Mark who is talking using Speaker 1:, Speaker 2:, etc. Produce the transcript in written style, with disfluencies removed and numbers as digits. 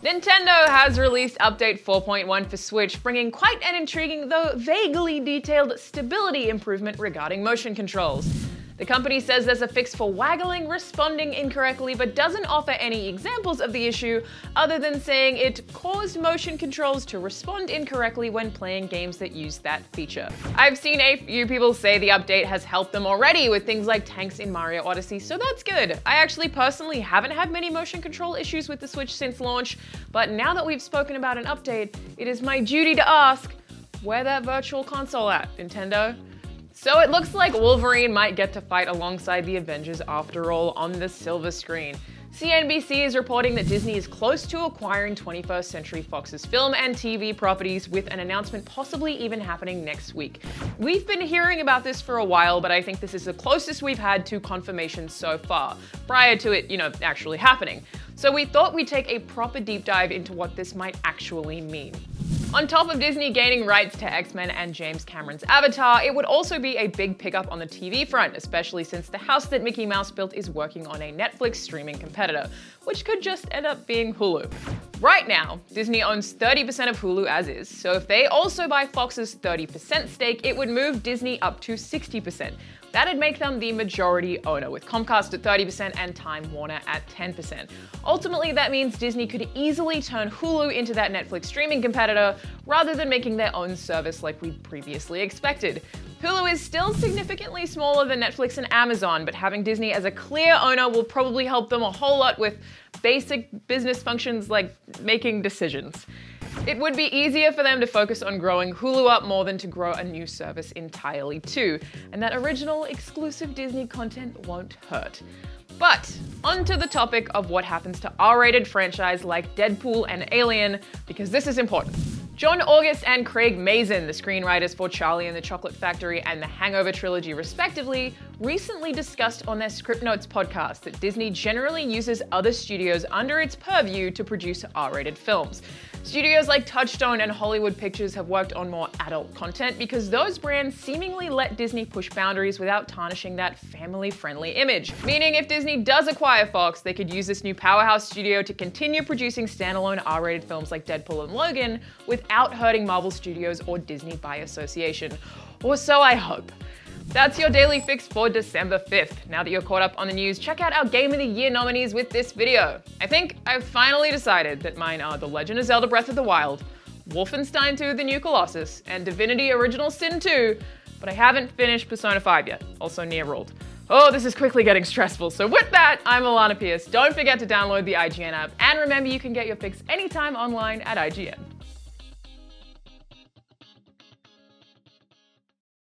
Speaker 1: Nintendo has released Update 4.1 for Switch, bringing quite an intriguing, though vaguely detailed, stability improvement regarding motion controls. The company says there's a fix for waggling, responding incorrectly, but doesn't offer any examples of the issue other than saying it caused motion controls to respond incorrectly when playing games that use that feature. I've seen a few people say the update has helped them already with things like tanks in Mario Odyssey, so that's good. I actually personally haven't had many motion control issues with the Switch since launch, but now that we've spoken about an update, it is my duty to ask, where that virtual console at, Nintendo? So it looks like Wolverine might get to fight alongside the Avengers after all on the silver screen. CNBC is reporting that Disney is close to acquiring 21st Century Fox's film and TV properties, with an announcement possibly even happening next week. We've been hearing about this for a while, but I think this is the closest we've had to confirmation so far, prior to it, actually happening. So we thought we'd take a proper deep dive into what this might actually mean. On top of Disney gaining rights to X-Men and James Cameron's Avatar, it would also be a big pickup on the TV front, especially since the house that Mickey Mouse built is working on a Netflix streaming competitor, which could just end up being Hulu. Right now, Disney owns 30% of Hulu as is, so if they also buy Fox's 30% stake, it would move Disney up to 60%. That'd make them the majority owner, with Comcast at 30% and Time Warner at 10%. Ultimately, that means Disney could easily turn Hulu into that Netflix streaming competitor, rather than making their own service like we previously expected. Hulu is still significantly smaller than Netflix and Amazon, but having Disney as a clear owner will probably help them a whole lot with basic business functions like making decisions. It would be easier for them to focus on growing Hulu up more than to grow a new service entirely too, and that original exclusive Disney content won't hurt. But onto the topic of what happens to R-rated franchise like Deadpool and Alien, because this is important. John August and Craig Mazin, the screenwriters for Charlie and the Chocolate Factory and the Hangover trilogy respectively, recently discussed on their Script Notes podcast that Disney generally uses other studios under its purview to produce R-rated films. Studios like Touchstone and Hollywood Pictures have worked on more adult content because those brands seemingly let Disney push boundaries without tarnishing that family-friendly image. Meaning if Disney does acquire Fox, they could use this new powerhouse studio to continue producing standalone R-rated films like Deadpool and Logan without hurting Marvel Studios or Disney by association. Or so I hope. That's your daily fix for December 5th. Now that you're caught up on the news, check out our Game of the Year nominees with this video. I think I've finally decided that mine are The Legend of Zelda Breath of the Wild, Wolfenstein 2: The New Colossus, and Divinity Original Sin 2, but I haven't finished Persona 5 yet, also near ruled. Oh, this is quickly getting stressful, so with that, I'm Alana Pierce. Don't forget to download the IGN app, and remember you can get your fix anytime online at IGN.